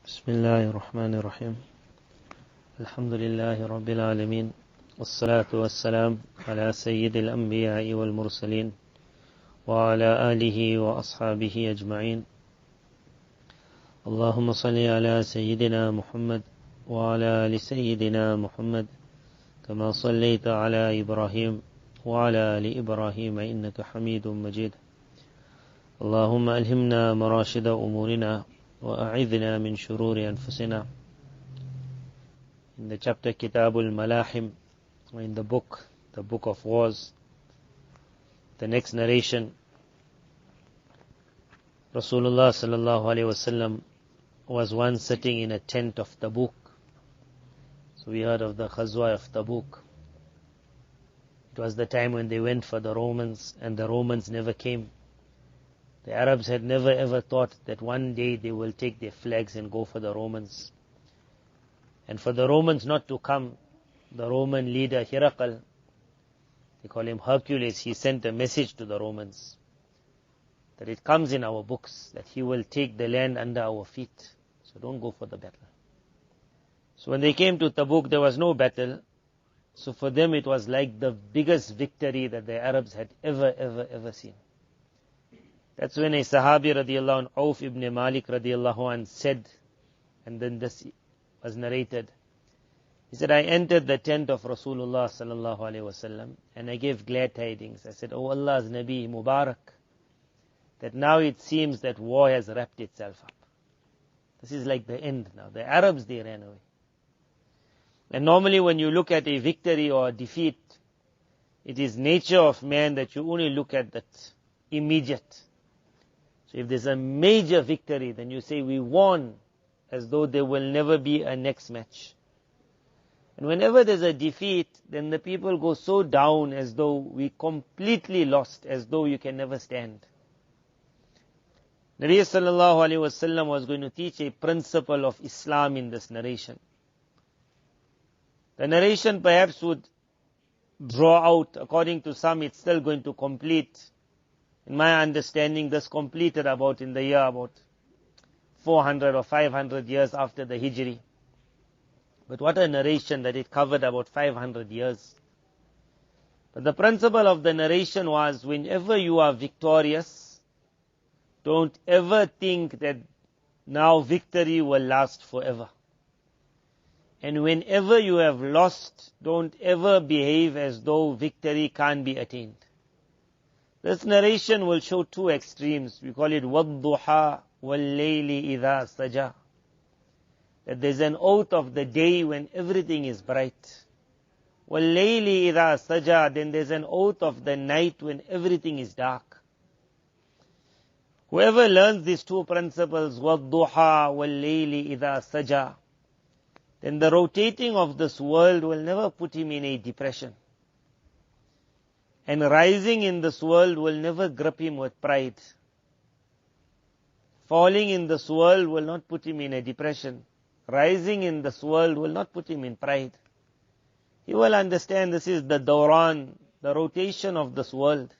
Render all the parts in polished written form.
بسم الله الرحمن الرحيم الحمد لله رب العالمين والصلاة والسلام على سيد الأنبياء والمرسلين وعلى آله وأصحابه أجمعين اللهم صل على سيدنا محمد وعلى آل سيدنا محمد كما صليت على إبراهيم وعلى آل إبراهيم إنك حميد مجيد اللهم ألهمنا مراشد أمورنا وأعذنا من شرور أنفسنا. In the chapter Kitabul Malahim, or in the book of Wars, the next narration, Rasulullah sallallahu alaihi wasallam was once sitting in a tent of Tabuk. So we heard of the Ghazwa of Tabuk. It was the time when they went for the Romans and the Romans never came. The Arabs had never ever thought that one day they will take their flags and go for the Romans. And for the Romans not to come, the Roman leader Hirakal, they call him Hercules, he sent a message to the Romans that it comes in our books that he will take the land under our feet. So don't go for the battle. So when they came to Tabuk, there was no battle. So for them it was like the biggest victory that the Arabs had ever seen. That's when a Sahabi radiallahu anh, Auf ibn Malik radiallahu anh said, and then this was narrated. He said, I entered the tent of Rasulullah sallallahu alaihi wasallam and I gave glad tidings. I said, Oh Allah's Nabi Mubarak, that now it seems that war has wrapped itself up. This is like the end now. The Arabs, they ran away. And normally when you look at a victory or a defeat, it is nature of man that you only look at that immediate. So if there's a major victory, then you say we won, as though there will never be a next match. And whenever there's a defeat, then the people go so down as though we completely lost, as though you can never stand. Nabi sallallahu alaihi wasallam was going to teach a principle of Islam in this narration. The narration perhaps would draw out, according to some, it's still going to complete. In my understanding, this completed about in the year about 400 or 500 years after the Hijri. But what a narration that it covered about 500 years. But the principle of the narration was, whenever you are victorious, don't ever think that now victory will last forever. And whenever you have lost, don't ever behave as though victory can't be attained. This narration will show two extremes. We call it وَالضُّحَى وَاللَّيْلِ إِذَا سَجَى. That there's an oath of the day when everything is bright. وَاللَّيْلِ إِذَا سَجَى. Then there's an oath of the night when everything is dark. Whoever learns these two principles, وَالضُّحَى وَاللَّيْلِ إِذَا سَجَى, then the rotating of this world will never put him in a depression. And rising in this world will never grip him with pride. Falling in this world will not put him in a depression. Rising in this world will not put him in pride. He will understand this is the dawran, the rotation of this world.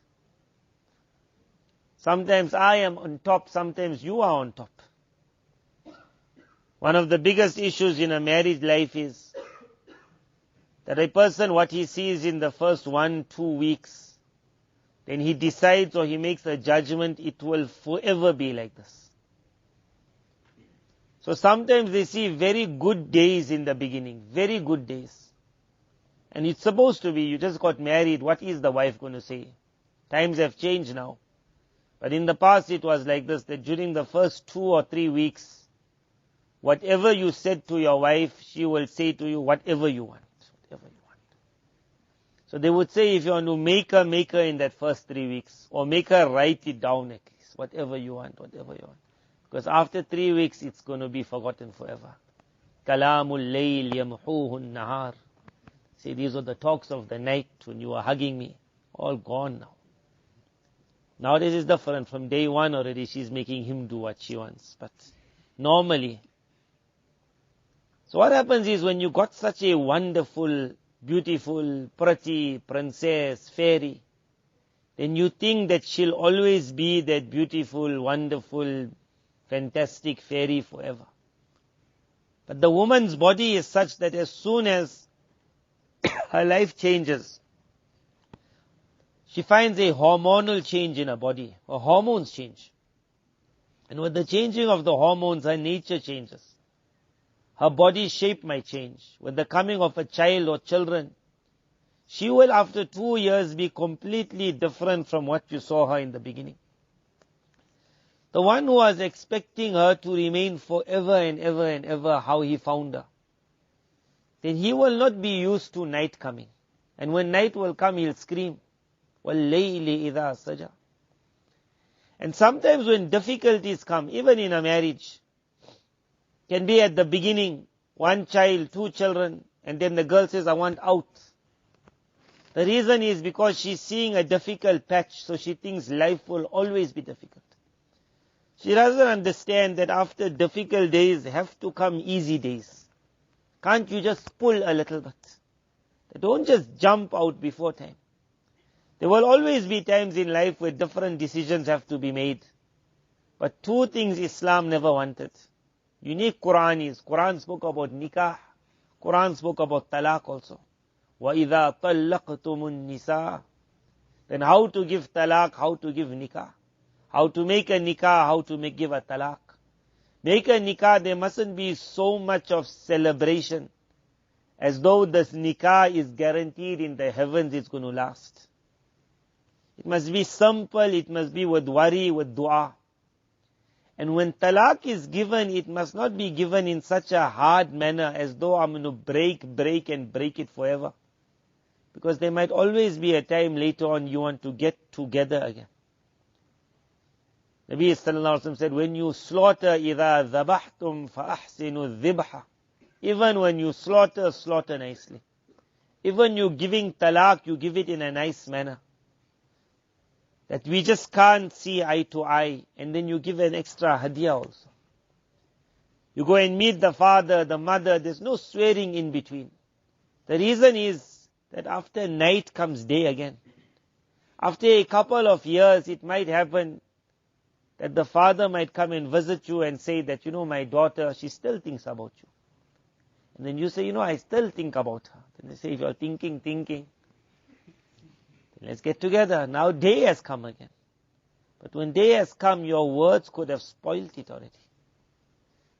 Sometimes I am on top, sometimes you are on top. One of the biggest issues in a married life is that a person, what he sees in the first 1-2 weeks, then he decides or he makes a judgment, it will forever be like this. So sometimes they see very good days in the beginning, very good days. And it's supposed to be, you just got married, what is the wife going to say? Times have changed now. But in the past it was like this, that during the first 2 or 3 weeks, whatever you said to your wife, she will say to you whatever you want. Whatever you want. So they would say, if you want to make her in that first 3 weeks, or make her write it down at least, whatever you want, whatever you want. Because after 3 weeks, it's going to be forgotten forever. Kalamul layl yamhuhun nahar. See, these are the talks of the night when you are hugging me. All gone now. Nowadays is different. From day one already, she's making him do what she wants. But normally, so what happens is when you got such a wonderful, beautiful, pretty princess, fairy, then you think that she'll always be that beautiful, wonderful, fantastic fairy forever. But the woman's body is such that as soon as her life changes, she finds a hormonal change in her body. Her hormones change. And with the changing of the hormones, her nature changes. Her body shape might change. With the coming of a child or children, she will after 2 years be completely different from what you saw her in the beginning. The one who was expecting her to remain forever and ever and ever, how he found her, then he will not be used to night coming. And when night will come, he'll scream, وَاللَّيْلِ إِذَا سَجَى. And sometimes when difficulties come, even in a marriage, can be at the beginning, 1 child, 2 children, and then the girl says, I want out. The reason is because she's seeing a difficult patch, so she thinks life will always be difficult. She doesn't understand that after difficult days have to come easy days. Can't you just pull a little bit? Don't just jump out before time. There will always be times in life where different decisions have to be made. But 2 things Islam never wanted. Unique Quran is, Quran spoke about nikah, Quran spoke about talaq also. وَإِذَا طَلَّقْتُمُ النِّسَاءَ. Then how to give talaq, how to give nikah. How to make a nikah, how to give a talaq. Make a nikah, there mustn't be so much of celebration, as though this nikah is guaranteed in the heavens, it's going to last. It must be simple, it must be with worry, with dua. And when talaq is given, it must not be given in such a hard manner, as though I'm going to break it forever. Because there might always be a time later on you want to get together again. Nabi sallallahu alaihi wasallam said, when you slaughter, إِذَا ذَبَحْتُمْ فَأَحْسِنُوا الذِّبْحَ. Even when you slaughter, slaughter nicely. Even you giving talaq, you give it in a nice manner. That we just can't see eye to eye, and then you give an extra hadiah also. You go and meet the father, the mother, there's no swearing in between. The reason is that after night comes day again. After a couple of years, it might happen that the father might come and visit you and say that, my daughter, she still thinks about you. And then you say, I still think about her. Then they say, if you're thinking, then let's get together. Now day has come again. But when day has come, your words could have spoiled it already.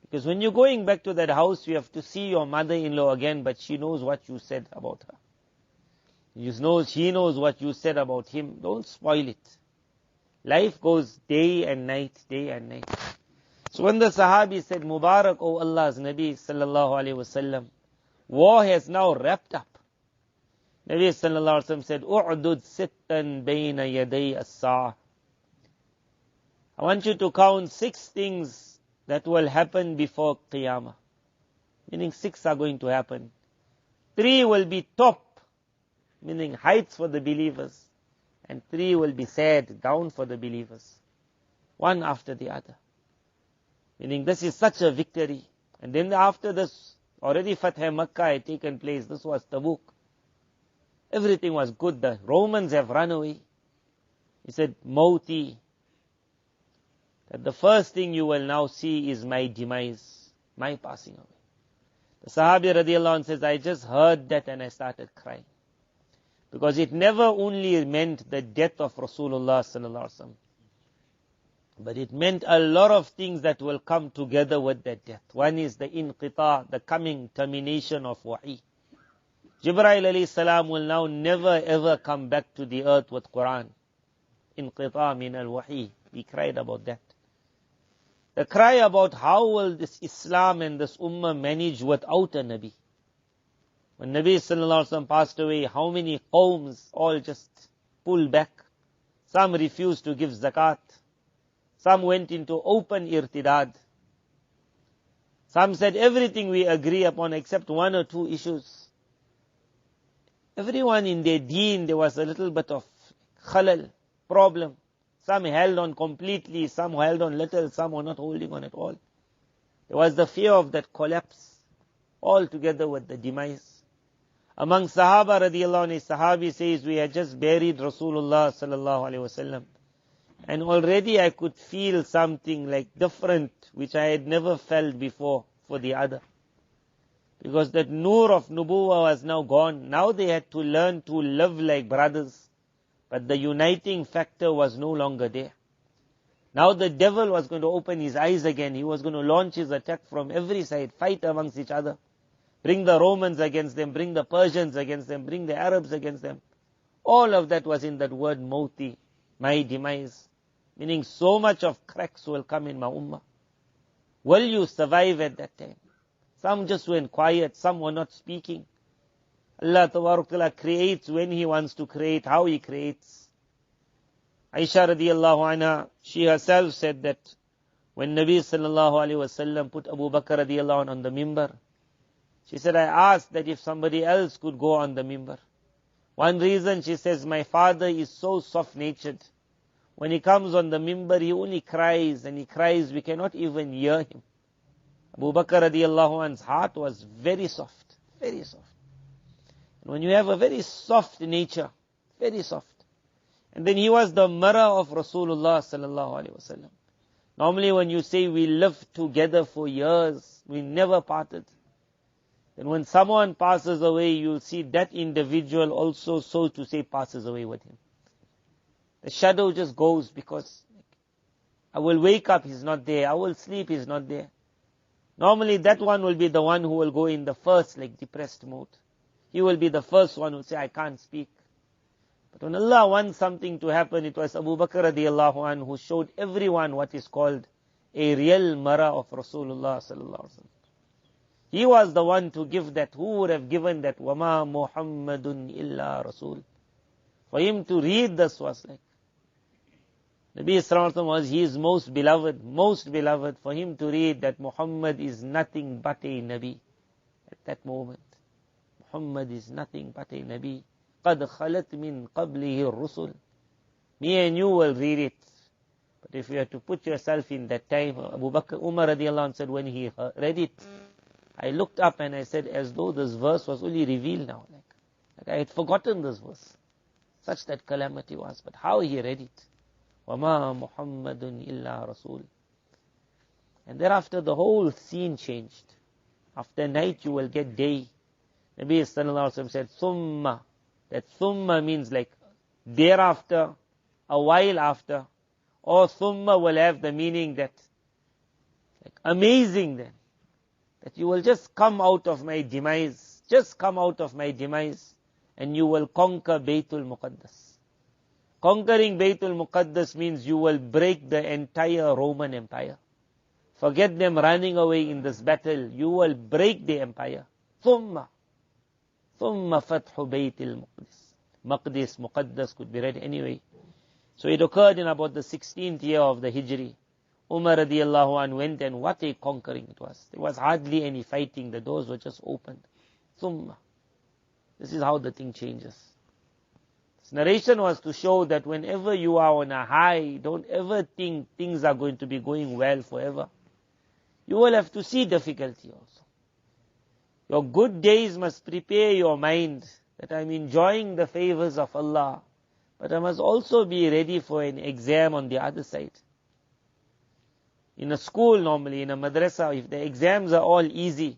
Because when you're going back to that house, you have to see your mother-in-law again, but she knows what you said about her. She knows what you said about him. Don't spoil it. Life goes day and night, day and night. So when the Sahabi said, Mubarak, O Allah's Nabi sallallahu alayhi wasallam, war has now wrapped up. Nabi sallallahu alayhi wasallam said, U'dud sittan bayna yaday as-sa'ah. I want you to count 6 things that will happen before Qiyamah. Meaning 6 are going to happen. 3 will be top, meaning heights for the believers. And 3 will be sad, down for the believers. One after the other. Meaning this is such a victory. And then after this, already Fatah Makkah had taken place. This was Tabuk. Everything was good. The Romans have run away. He said, Mauti. That the first thing you will now see is my demise. My passing away. The Sahabi radiallahu anhu says, I just heard that and I started crying. Because it never only meant the death of Rasulullah sallallahu alaihi wasallam, but it meant a lot of things that will come together with that death. One is the inqita, the coming termination of wahi. Jibreel alayhi salam will now never ever come back to the earth with Quran. Inqita min al-wahi. We cried about that. The cry about how will this Islam and this ummah manage without a Nabi. When Nabi sallallahu alaihi wasallam passed away, how many qawms all just pulled back? Some refused to give zakat. Some went into open irtidad. Some said everything we agree upon except 1 or 2 issues. Everyone in their deen, there was a little bit of khalal, problem. Some held on completely, some held on little, some were not holding on at all. There was the fear of that collapse, all together with the demise. Among Sahaba radiallahu anhu, Sahabi says, we had just buried Rasulullah sallallahu alaihi wasallam. And already I could feel something like different, which I had never felt before for the other. Because that nur of nubuwwah was now gone. Now they had to learn to live like brothers. But the uniting factor was no longer there. Now the devil was going to open his eyes again. He was going to launch his attack from every side, fight amongst each other. Bring the Romans against them, bring the Persians against them, bring the Arabs against them. All of that was in that word mauti, my demise. Meaning so much of cracks will come in my ummah. Will you survive at that time? Some just went quiet, some were not speaking. Allah Ta'ala creates when He wants to create, how He creates. Aisha radiallahu anha, she herself said that when Nabi sallallahu alayhi wasallam put Abu Bakr radiallahu anhu on the mimbar, she said, I asked that if somebody else could go on the mimbar. One reason, she says, my father is so soft-natured. When he comes on the mimbar, he only cries, and he cries, we cannot even hear him. Abu Bakr radiallahu anhu's heart was very soft, very soft. And when you have a very soft nature, very soft, and then he was the mirror of Rasulullah sallallahu alaihi wasallam. Normally when you say we lived together for years, we never parted. Then when someone passes away, you'll see that individual also, so to say, passes away with him. The shadow just goes because I will wake up, he's not there. I will sleep, he's not there. Normally that one will be the one who will go in the first, like depressed mode. He will be the first one who will say, I can't speak. But when Allah wants something to happen, it was Abu Bakr radiallahu anhu who showed everyone what is called a real mirror of Rasulullah sallallahu alaihi wasallam. He was the one to give that. Who would have given that? وَمَا مُحَمَّدٌ إِلَّا رَسُولٌ. For him to read this was like, Nabi sallallahu alaihi wasallam was his most beloved. For him to read that Muhammad is nothing but a Nabi. At that moment, Muhammad is nothing but a Nabi. قَدْ خَلَتْ مِنْ قَبْلِهِ الرُّسُلِ. Me and you will read it. But if you have to put yourself in that time, Abu Bakr, Umar radiallahu anhu said when he read it, I looked up and I said, as though this verse was only revealed now. Like I had forgotten this verse. Such that calamity was. But how he read it. وَمَا مُحَمَّدٌ إِلَّا رَسُولٌ. And thereafter the whole scene changed. After night you will get day. Nabi sallallahu alaihi wasallam said, ثُمَّ. That thumma means like thereafter, a while after. Or thumma will have the meaning that, like amazing then. That you will just come out of my demise. Just come out of my demise. And you will conquer Baytul Muqaddas. Conquering Baytul Muqaddas means you will break the entire Roman Empire. Forget them running away in this battle. You will break the empire. ثُمَّ فَتْحُ Baytul Maqdis. Muqaddas could be read anyway. So it occurred in about the 16th year of the Hijri. Umar radiallahu anhu went, and what a conquering it was. There was hardly any fighting. The doors were just opened. ثُمَّ. This is how the thing changes. This narration was to show that whenever you are on a high, don't ever think things are going to be going well forever. You will have to see difficulty also. Your good days must prepare your mind that I'm enjoying the favors of Allah, but I must also be ready for an exam on the other side. In a school normally, in a madrasa, if the exams are all easy,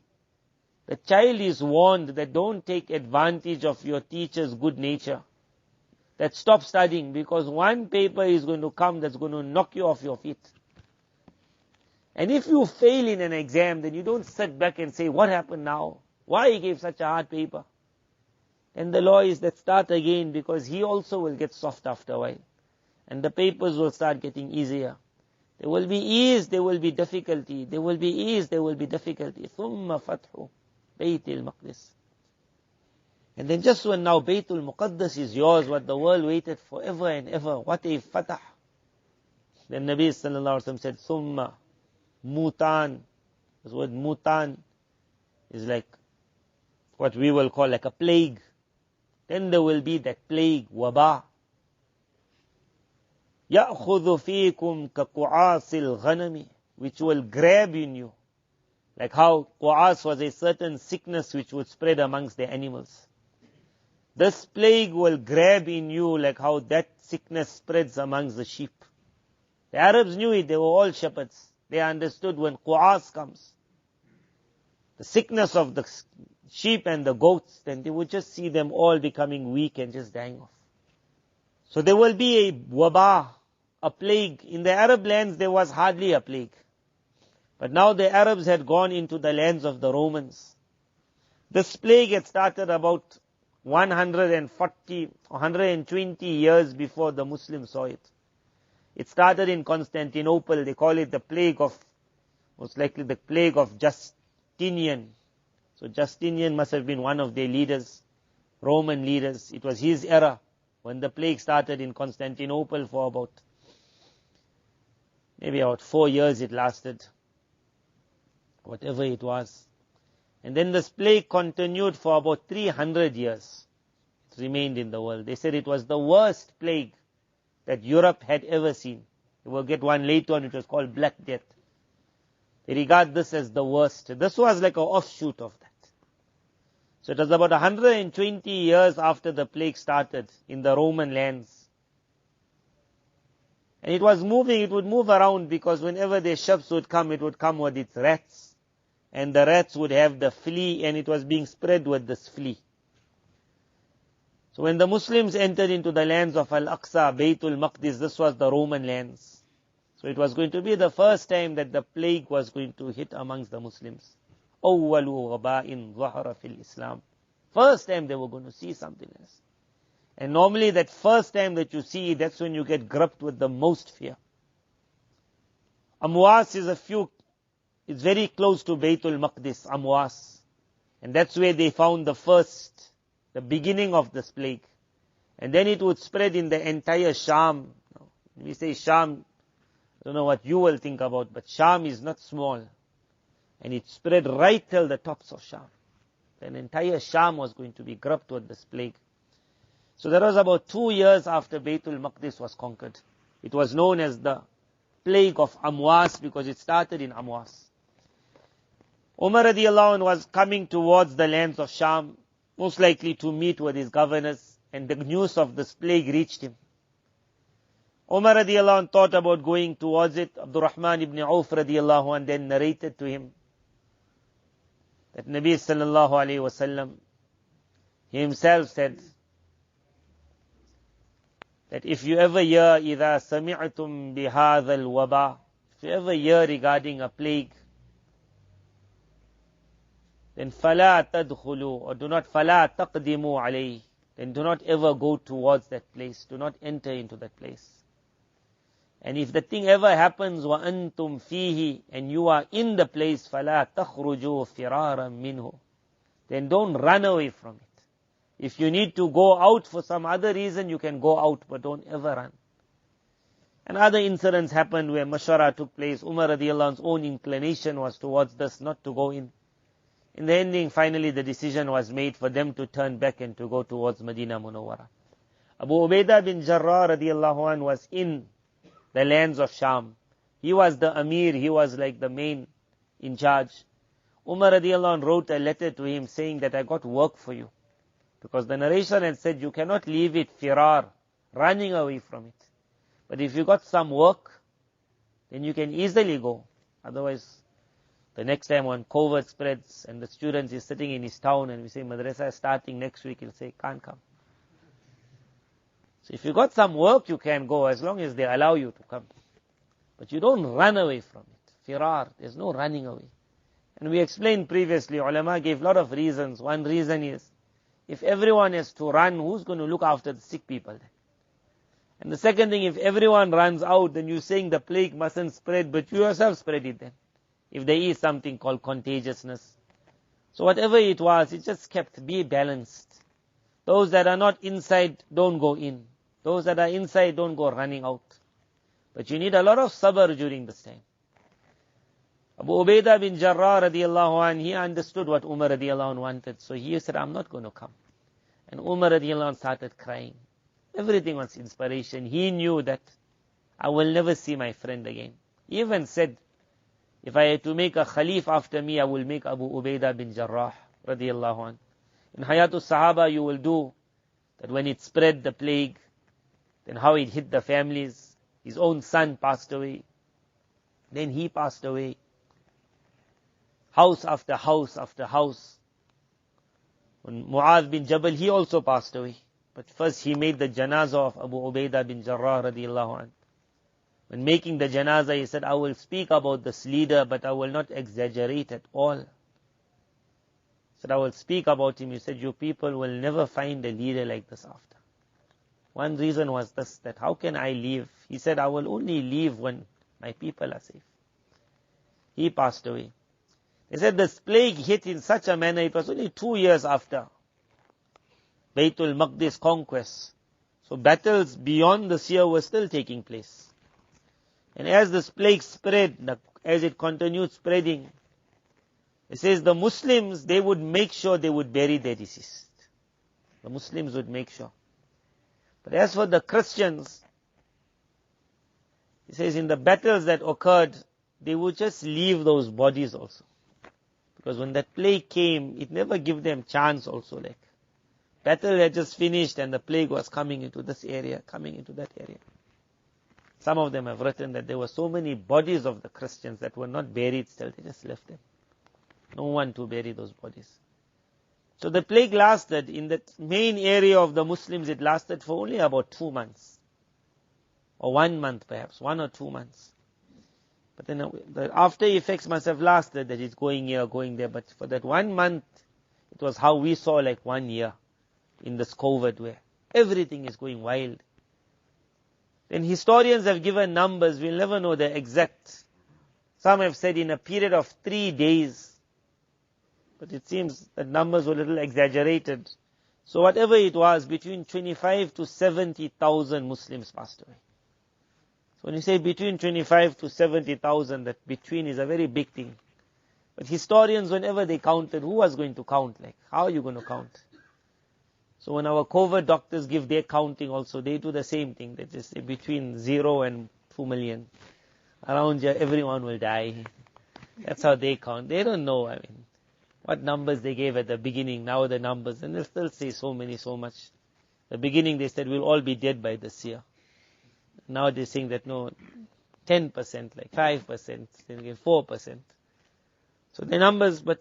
the child is warned that don't take advantage of your teacher's good nature. That stop studying, because one paper is going to come that's going to knock you off your feet. And if you fail in an exam, then you don't sit back and say, what happened now? Why he gave such a hard paper? And the law is that start again, because he also will get soft after a while. And the papers will start getting easier. There will be ease, there will be difficulty. There will be ease, there will be difficulty. ثُمَّ فَتْحُ Baytul Maqdis. And then just when now Baytul Muqaddas is yours, what the world waited forever and ever, what a fatah. Then Nabi sallallahu alaihi wasallam said, ثُمَّ Mutan. This word Mutan is like what we will call like a plague. Then there will be that plague, waba. يَأْخُذُ فِيكُمْ كَقُعَاسِ الْغَنَمِ, which will grab in you. Like how Qu'as was a certain sickness which would spread amongst the animals. This plague will grab in you like how that sickness spreads amongst the sheep. The Arabs knew it, they were all shepherds. They understood when Qu'as comes, the sickness of the sheep and the goats, then they would just see them all becoming weak and just dying off. So there will be a waba, a plague. In the Arab lands there was hardly a plague. But now the Arabs had gone into the lands of the Romans. This plague had started about 140, 120 years before the Muslims saw it. It started in Constantinople. They call it the plague of, most likely the plague of Justinian. So Justinian must have been one of their leaders, Roman leaders. It was his era when the plague started in Constantinople for about, maybe about 4 years it lasted. Whatever it was. And then this plague continued for about 300 years. It remained in the world. They said it was the worst plague that Europe had ever seen. We will get one later on, it was called Black Death. They regard this as the worst. This was like an offshoot of that. So it was about 120 years after the plague started in the Roman lands. And it was moving, it would move around because whenever their ships would come, it would come with its rats. And the rats would have the flea, and it was being spread with this flea. So when the Muslims entered into the lands of Al-Aqsa, Baytul Maqdis, this was the Roman lands. So it was going to be the first time that the plague was going to hit amongst the Muslims. أَوَّلُ غَبَاءٍ ظَهَرَ فِي الْإِسْلَامِ. First time they were going to see something else. And normally that first time that you see, that's when you get gripped with the most fear. Amwas is it's very close to Baytul Maqdis, Amwas. And that's where they found the beginning of this plague. And then it would spread in the entire Sham. When we say Sham, I don't know what you will think about, but Sham is not small. And it spread right till the tops of Sham. The entire Sham was going to be gripped with this plague. So that was about 2 years after Baytul Maqdis was conquered. It was known as the plague of Amwas because it started in Amwas. Umar radiallahu anh was coming towards the lands of Sham, most likely to meet with his governors, and the news of this plague reached him. Umar radiallahu anh thought about going towards it. Abdurrahman ibn Auf radiallahu anh then narrated to him that Nabi sallallahu alayhi wasallam, he himself said that if you ever hear إِذَا سَمِعْتُمْ بِهَذَا الْوَبَى, if you ever hear regarding a plague, then فَلَا تَدْخُلُوا, or do not فَلَا تَقْدِمُوا عَلَيْهِ, then do not ever go towards that place, do not enter into that place. And if the thing ever happens, وَأَنْتُمْ فِيهِ, and you are in the place, فَلَا تَخْرُجُوا فِرَارًا مِنْهُ, then don't run away from it. If you need to go out for some other reason, you can go out, but don't ever run. And other incidents happened where mashwara took place. Umar radiallahu anhu's own inclination was towards this, not to go in. In the ending, finally the decision was made for them to turn back and to go towards Medina Munawwara. Abu Ubaidah bin Jarrah radiallahu anh was in the lands of Sham. He was the Amir, he was like the main in charge. Umar radiallahu anh wrote a letter to him saying that I got work for you. Because the narration had said you cannot leave it firar, running away from it. But if you got some work, then you can easily go. Otherwise, the next time when COVID spreads and the student is sitting in his town and we say madrasa is starting next week, he'll say, can't come. So if you got some work, you can go as long as they allow you to come. But you don't run away from it. Firar, there's no running away. And we explained previously, ulama gave a lot of reasons. One reason is, if everyone has to run, who's going to look after the sick people then? And the second thing, if everyone runs out, then you're saying the plague mustn't spread, but you yourself spread it then. If there is something called contagiousness. So whatever it was, it just kept, be balanced. Those that are not inside, don't go in. Those that are inside, don't go running out. But you need a lot of sabr during this time. Abu Ubaidah bin Jarrah radiallahu anh, he understood what Umar radiallahu anh wanted. So he said, I'm not going to come. And Umar radiallahu anh started crying. Everything was inspiration. He knew that I will never see my friend again. He even said, if I had to make a Khalif after me, I will make Abu Ubaidah bin Jarrah radiallahu anh. In Hayatul Sahaba, you will do that when it spread the plague, then how it hit the families. His own son passed away. Then he passed away. house after house after house. When Mu'adh bin Jabal, he also passed away. But first he made the janazah of Abu Ubaidah bin Jarrah radiallahu anhu. When making the janazah, he said, I will speak about this leader, but I will not exaggerate at all. He said, I will speak about him. He said, you people will never find a leader like this after. One reason was this, that how can I leave? He said, I will only leave when my people are safe. He passed away. They said this plague hit in such a manner, it was only 2 years after Baytul Maqdis conquest. So battles beyond the seer were still taking place. And as this plague spread, as it continued spreading, it says the Muslims, they would make sure they would bury their deceased. The Muslims would make sure. But as for the Christians, it says in the battles that occurred, they would just leave those bodies also. Because when that plague came, it never gave them chance also. Like, battle had just finished and the plague was coming into this area, coming into that area. Some of them have written that there were so many bodies of the Christians that were not buried still, they just left them. No one to bury those bodies. So the plague lasted, in that main area of the Muslims, it lasted for only about 2 months. Or 1 month perhaps, 1 or 2 months. But then the after effects must have lasted, that it's going here, going there. But for that 1 month, it was how we saw like 1 year in this COVID, where everything is going wild. Then historians have given numbers, we'll never know the exact. Some have said in a period of 3 days. But it seems that numbers were a little exaggerated. So whatever it was, between 25 to 70,000 Muslims passed away. So when you say between 25 to 70,000, that between is a very big thing. But historians, whenever they counted, who was going to count? Like, how are you going to count? So when our COVID doctors give their counting also, they do the same thing. They just say between 0 and 2 million. Around here, everyone will die. That's how they count. They don't know, I mean, what numbers they gave at the beginning, now the numbers. And they'll still say so many, so much. The beginning they said we'll all be dead by this year. Now they're saying that no, 10%, like 5%, then again 4%. So the numbers, but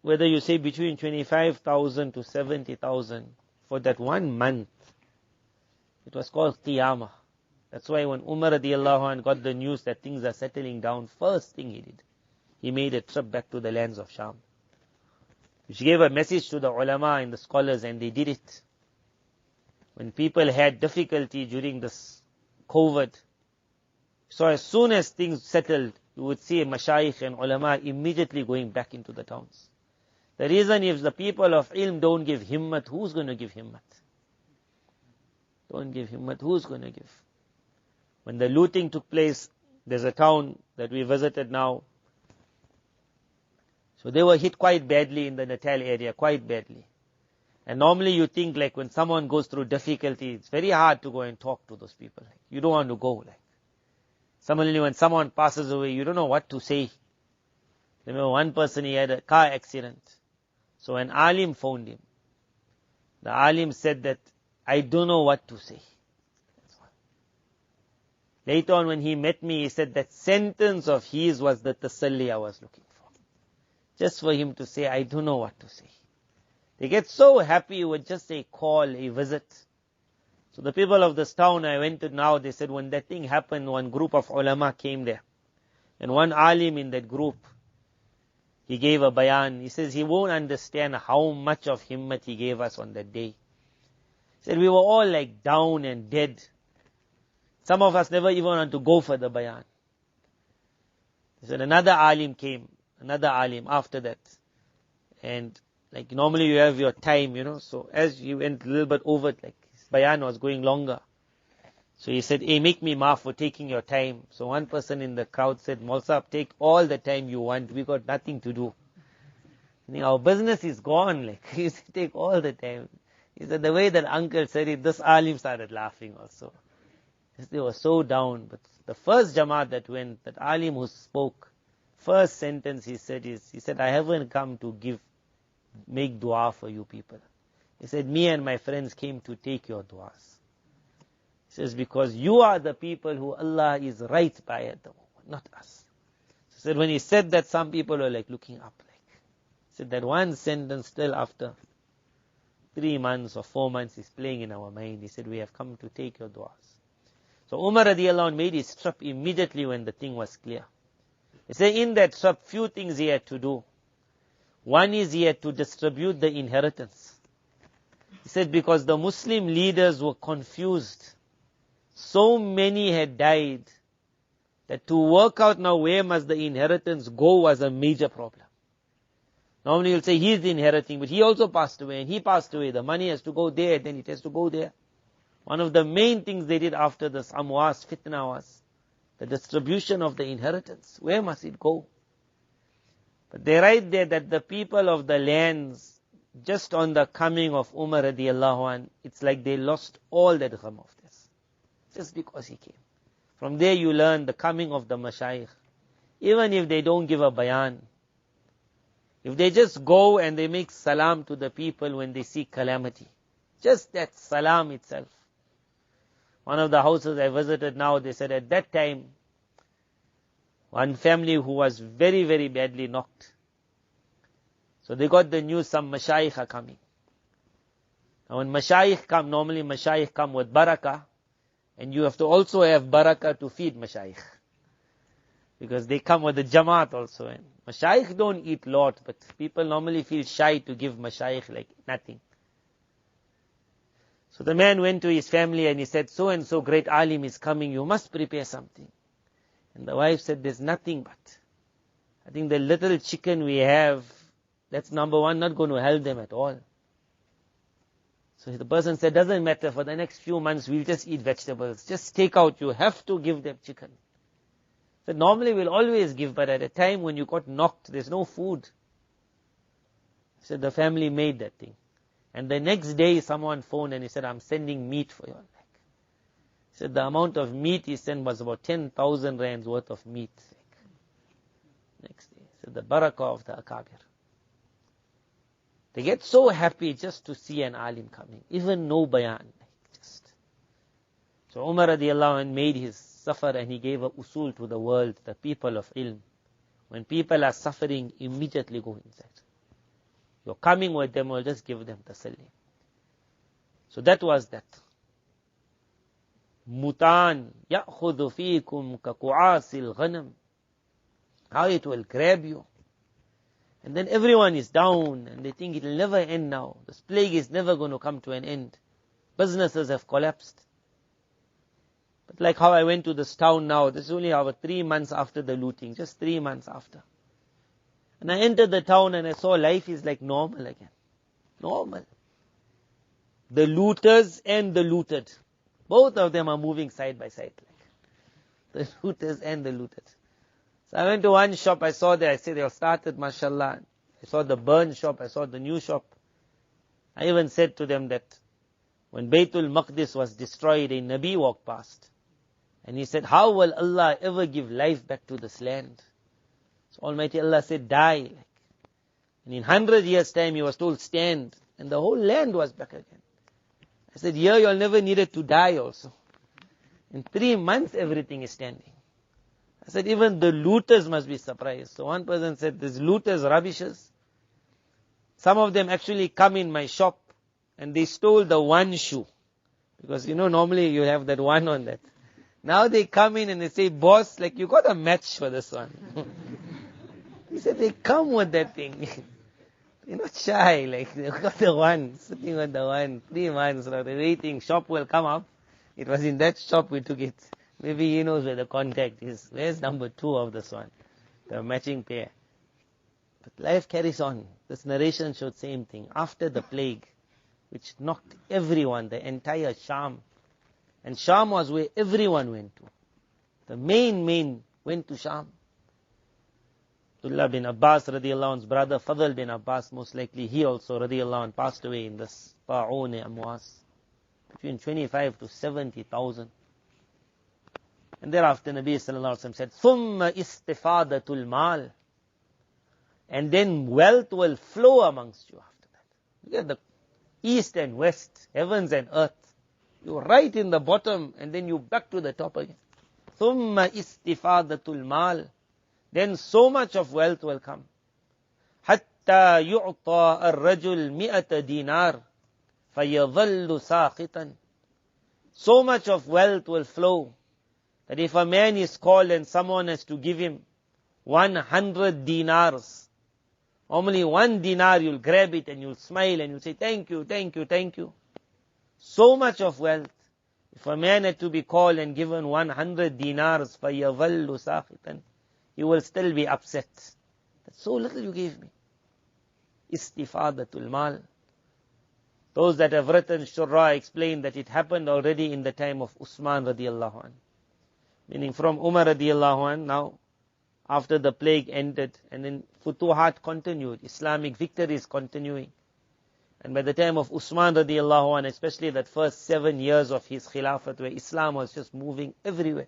whether you say between 25,000 to 70,000 for that 1 month, it was called Qiyamah. That's why when Umar radiallahu anh got the news that things are settling down, first thing he did, he made a trip back to the lands of Sham. He gave a message to the ulama and the scholars, and they did it. When people had difficulty during this COVID, so as soon as things settled, you would see mashayikh and ulama immediately going back into the towns. The reason is the people of ilm don't give himmat, who's going to give himmat? Don't give himmat, who's going to give? When the looting took place, there's a town that we visited now. So they were hit quite badly in the Natal area, quite badly. And normally you think like when someone goes through difficulty, it's very hard to go and talk to those people. Like, you don't want to go. Like, similarly, when someone passes away, you don't know what to say. Remember one person, he had a car accident. So an alim phoned him. The alim said that, I don't know what to say. Later on when he met me, he said that sentence of his was the tasalli I was looking for. Just for him to say, I don't know what to say. They get so happy with just a call, a visit. So the people of this town I went to now, they said when that thing happened, one group of ulama came there. And one alim in that group, he gave a bayan. He says he won't understand how much of himmat he gave us on that day. He said we were all like down and dead. Some of us never even want to go for the bayan. He said another alim came, another alim after that. And like normally you have your time, so as you went a little bit over, like his bayan was going longer. So he said, hey, make me maaf for taking your time. So one person in the crowd said, Maulsab, take all the time you want. We got nothing to do. Our business is gone. Like, he said, take all the time. He said, the way that uncle said it, this alim started laughing also. They were so down. But the first Jamaat that went, that alim who spoke, first sentence he said, I haven't come to make dua for you people. He said, me and my friends came to take your duas. He says, because you are the people who Allah is right by at the moment, not us. He said when he said that, some people were like looking up. He said that one sentence still after 3 months or 4 months is playing in our mind. He said, we have come to take your du'as. So Umar radiallahu anh made his trip immediately when the thing was clear. He said in that trip, few things he had to do. One is he had to distribute the inheritance. He said because the Muslim leaders were confused. So many had died that to work out now where must the inheritance go was a major problem. Normally you'll say he's inheriting, but he also passed away and he passed away. The money has to go there, then it has to go there. One of the main things they did after this Amwas fitna was the distribution of the inheritance. Where must it go? But they write there that the people of the lands, just on the coming of Umar radiallahu anh, it's like they lost all that gham of this. Just because he came. From there you learn the coming of the mashayikh. Even if they don't give a bayan, if they just go and they make salam to the people when they see calamity, just that salam itself. One of the houses I visited now, they said at that time, one family who was very, very badly knocked. So they got the news some mashayikh are coming. Now when mashayikh come, normally mashayikh come with barakah, and you have to also have barakah to feed mashayikh. Because they come with the jamaat also. And mashayikh don't eat lot, but people normally feel shy to give mashayikh like nothing. So the man went to his family and he said, so and so great alim is coming, you must prepare something. And the wife said, there's nothing but. I think the little chicken we have, that's number one, not going to help them at all. So the person said, doesn't matter, for the next few months we'll just eat vegetables. Just take out, you have to give them chicken. So normally we'll always give, but at a time when you got knocked, there's no food. So the family made that thing. And the next day someone phoned and he said, I'm sending meat for your leg. He said the amount of meat he sent was about 10,000 rands worth of meat. Next day. He said the barakah of the akabir. They get so happy just to see an alim coming. Even no bayan. So Umar radiallahu anh made his safar and he gave a usul to the world, the people of ilm. When people are suffering, immediately go inside. You're coming with them, or just give them tasalli. So that was that. Mutan ya'khudhu fiikum ka qu'asil ghanam. How it will grab you. And then everyone is down and they think it will never end now. This plague is never going to come to an end. Businesses have collapsed. But like how I went to this town now, this is only about 3 months after the looting, just 3 months after. And I entered the town and I saw life is like normal again. Normal. The looters and the looted. Both of them are moving side by side. The looters and the looted. So I went to one shop, I saw there, I said they all started, mashallah. I saw the burn shop, I saw the new shop. I even said to them that when Baytul Maqdis was destroyed, a Nabi walked past. And he said, how will Allah ever give life back to this land? So Almighty Allah said, die. And in 100 years time he was told, stand. And the whole land was back again. I said, here you all never needed to die also. In 3 months everything is standing. I said, even the looters must be surprised. So one person said, these looters, rubbishes. Some of them actually come in my shop and they stole the one shoe. Because normally you have that one on that. Now they come in and they say, boss, like you got a match for this one. He said, they come with that thing. They're not shy, like they got the one, sitting on the one, 3 months, they're waiting, shop will come up. It was in that shop we took it. Maybe he knows where the contact is. Where's number 2 of this one? The matching pair. But life carries on. This narration showed same thing. After the plague, which knocked everyone, the entire Sham. And Sham was where everyone went to. The main went to Sham. Abdullah bin Abbas radiallahu anhu's brother, Fadl bin Abbas, most likely he also radiallahu anh passed away in this Ta'un Amwas. Between 25 to 70,000. And thereafter Nabi sallallahu alaihi wasallam said, ثُمَّ إِسْتِفَادَةُ الْمَالِ. And then wealth will flow amongst you after that. Look at the east and west, heavens and earth. You're right in the bottom and then you back to the top again. ثُمَّ إِسْتِفَادَةُ الْمَالِ. then so much of wealth will come. حتى يعطى الرجل 100 دينار فيظل ساخطا. So much of wealth will flow that if a man is called and someone has to give him 100 dinars, only 1 dinar, you'll grab it and you'll smile and you'll say, thank you, thank you, thank you. So much of wealth. If a man had to be called and given 100 dinars, فَيَظَلُّ سَاخِطًا, he will still be upset. That's so little you gave me. Istifadatul mal. Those that have written Shurra explain that it happened already in the time of Usman radiallahu anh. Meaning from Umar radiallahu anh, now after the plague ended and then Futuhat continued, Islamic victory is continuing. And by the time of Usman radiallahu anh, especially that first 7 years of his Khilafat where Islam was just moving everywhere.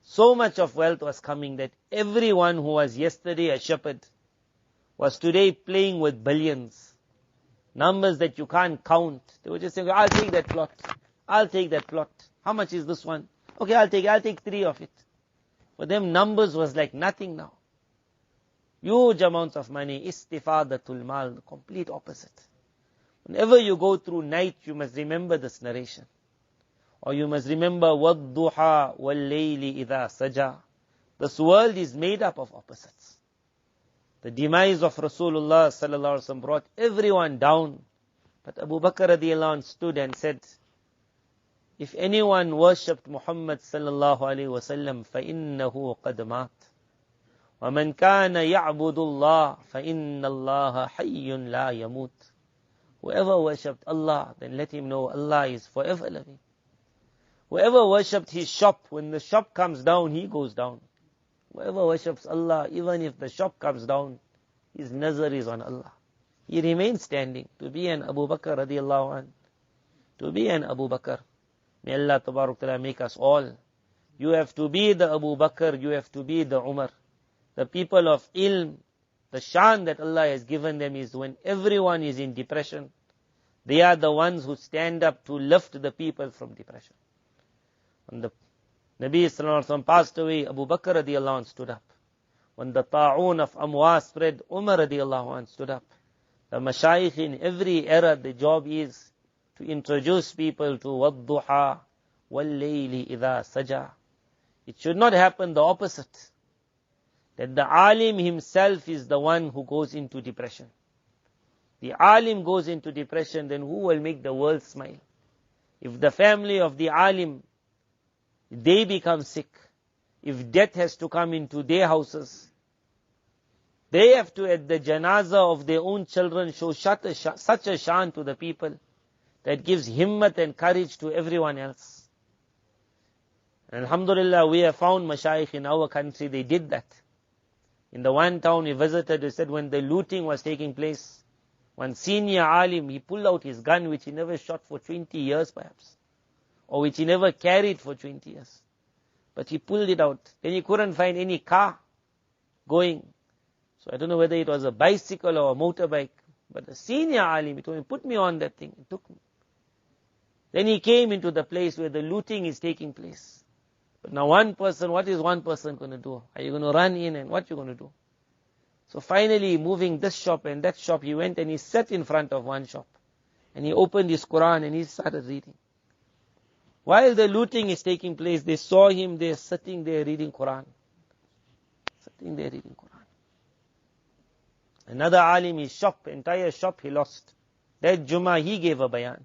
So much of wealth was coming that everyone who was yesterday a shepherd was today playing with billions. Numbers that you can't count. They were just saying, I'll take that plot. I'll take that plot. How much is this one? Okay, I'll take 3 of it. For them, numbers was like nothing now. Huge amounts of money. Istifadatul mal, the complete opposite. Whenever you go through night, you must remember this narration. Or you must remember, وَالضُّحَى وَاللَّيْلِ إِذَا سَجَى. This world is made up of opposites. The demise of Rasulullah sallallahu alaihi wasallam brought everyone down. But Abu Bakr radiallahu anh stood and said, if anyone worshipped Muhammad sallallahu alaihi wasallam, فَإِنَّهُ قَدْ مَاتَ. وَمَنْ كَانَ يَعْبُدُ اللَّهِ فَإِنَّ اللَّهَ حَيٌّ لَا يَمُوتُ. Whoever worshipped Allah, then let him know Allah is forever living. Whoever worshipped his shop, when the shop comes down, he goes down. Whoever worships Allah, even if the shop comes down, his nazar is on Allah. He remains standing. To be an Abu Bakr radiallahu anh. To be an Abu Bakr. May Allah tabarak ta'ala make us all. You have to be the Abu Bakr, you have to be the Umar. The people of ilm, the shan that Allah has given them is when everyone is in depression, they are the ones who stand up to lift the people from depression. When the Nabi sallallahu alaihi wasallam passed away, Abu Bakr radiallahu anh stood up. When the ta'un of Amwas spread, Umar radiallahu anh stood up. The mashayikh in every era, the job is to introduce people to وَالضُّحَى وَاللَّيْلِ إِذَا سَجَى. It should not happen the opposite. That the alim himself is the one who goes into depression. The alim goes into depression, then who will make the world smile? If the family of the alim, they become sick, if death has to come into their houses, they have to at the janazah of their own children show such a shan to the people that gives himmat and courage to everyone else. And alhamdulillah, we have found mashayikh in our country, they did that. In the one town we visited, they said when the looting was taking place, one senior alim, he pulled out his gun which he never shot for 20 years perhaps, or which he never carried for 20 years. But he pulled it out. Then he couldn't find any car going. So I don't know whether it was a bicycle or a motorbike, but the senior alim, he told me, put me on that thing. It took me. Then he came into the place where the looting is taking place. But now one person, what is one person going to do? Are you going to run in and what you going to do? So finally, moving this shop and that shop, he went and he sat in front of one shop. And he opened his Quran and he started reading. While the looting is taking place, they saw him there sitting there reading Quran. Sitting there reading Quran. Another alim, his shop, entire shop he lost. That Jummah, he gave a bayan.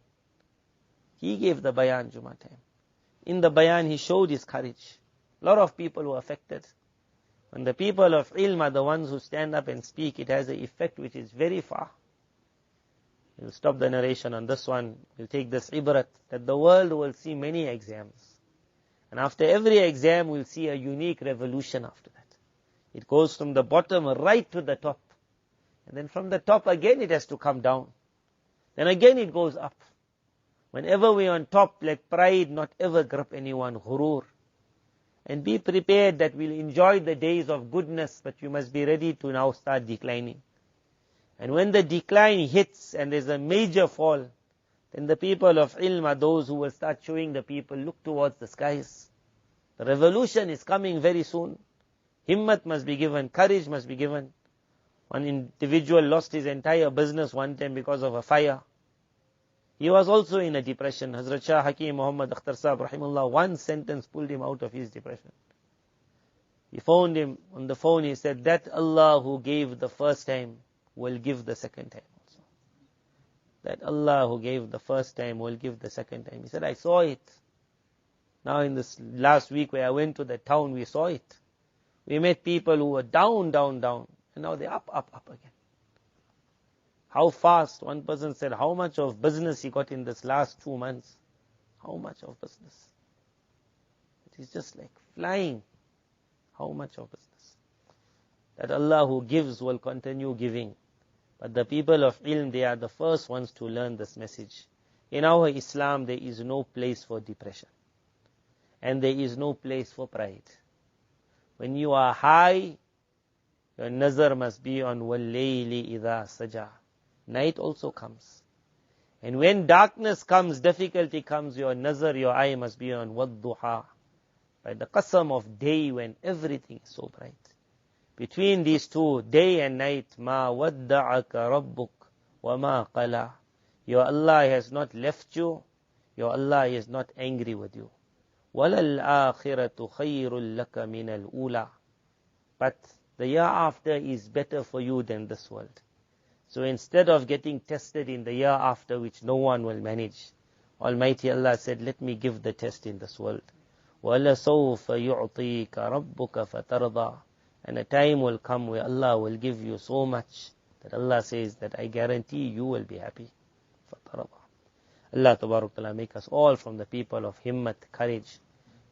He gave the bayan Jummah time. In the bayan, he showed his courage. A lot of people were affected. When the people of ilm are the ones who stand up and speak, it has an effect which is very far. We'll stop the narration on this one. We'll take this ibrat, that the world will see many exams. And after every exam, we'll see a unique revolution after that. It goes from the bottom right to the top. And then from the top again, it has to come down. Then again, it goes up. Whenever we're on top, let pride not ever grip anyone, ghurur. And be prepared that we'll enjoy the days of goodness, but you must be ready to now start declining. And when the decline hits and there's a major fall, then the people of ilm are those who will start showing the people, look towards the skies. The revolution is coming very soon. Himmat must be given, courage must be given. One individual lost his entire business one time because of a fire. He was also in a depression. Hazrat Shah Hakim Muhammad Akhtar Sahib Rahimullah, one sentence pulled him out of his depression. He phoned him on the phone, he said, that Allah who gave the first time will give the second time also. That Allah who gave the first time will give the second time. He said, I saw it. Now in this last week where I went to the town, we saw it. We met people who were down, down, down. And now they're up, up, up again. How fast? One person said, how much of business he got in this last 2 months? How much of business? It is just like flying. How much of business? That Allah who gives will continue giving. But the people of ilm, they are the first ones to learn this message. In our Islam, there is no place for depression. And there is no place for pride. When you are high, your nazar must be on وَاللَّيْلِ إِذَا سَجَى. Night also comes. And when darkness comes, difficulty comes, your nazar, your eye must be on وَالضُّحَى. By the qasam of day when everything is so bright. Between these two, day and night, مَا وَدَّعَكَ رَبُّكَ وَمَا قَلَى. Your Allah has not left you. Your Allah is not angry with you. وَلَلْآخِرَةُ خَيْرٌ لَكَ مِنَ الْأُولَى. But the year after is better for you than this world. So instead of getting tested in the year after, which no one will manage, Almighty Allah said, let me give the test in this world. وَلَسَوْفَ يُعْطِيكَ رَبُّكَ فَتَرْضَى. And a time will come where Allah will give you so much that Allah says that I guarantee you will be happy. فَتَرْضَى. Allah Tabarak Ta'ala make us all from the people of himmat, courage.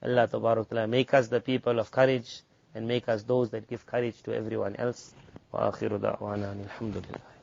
Allah Tabarak Ta'ala make us the people of courage and make us those that give courage to everyone else. وَآخِرُ دَعْوَانَا الْحَمْدُ لِلَّهِ.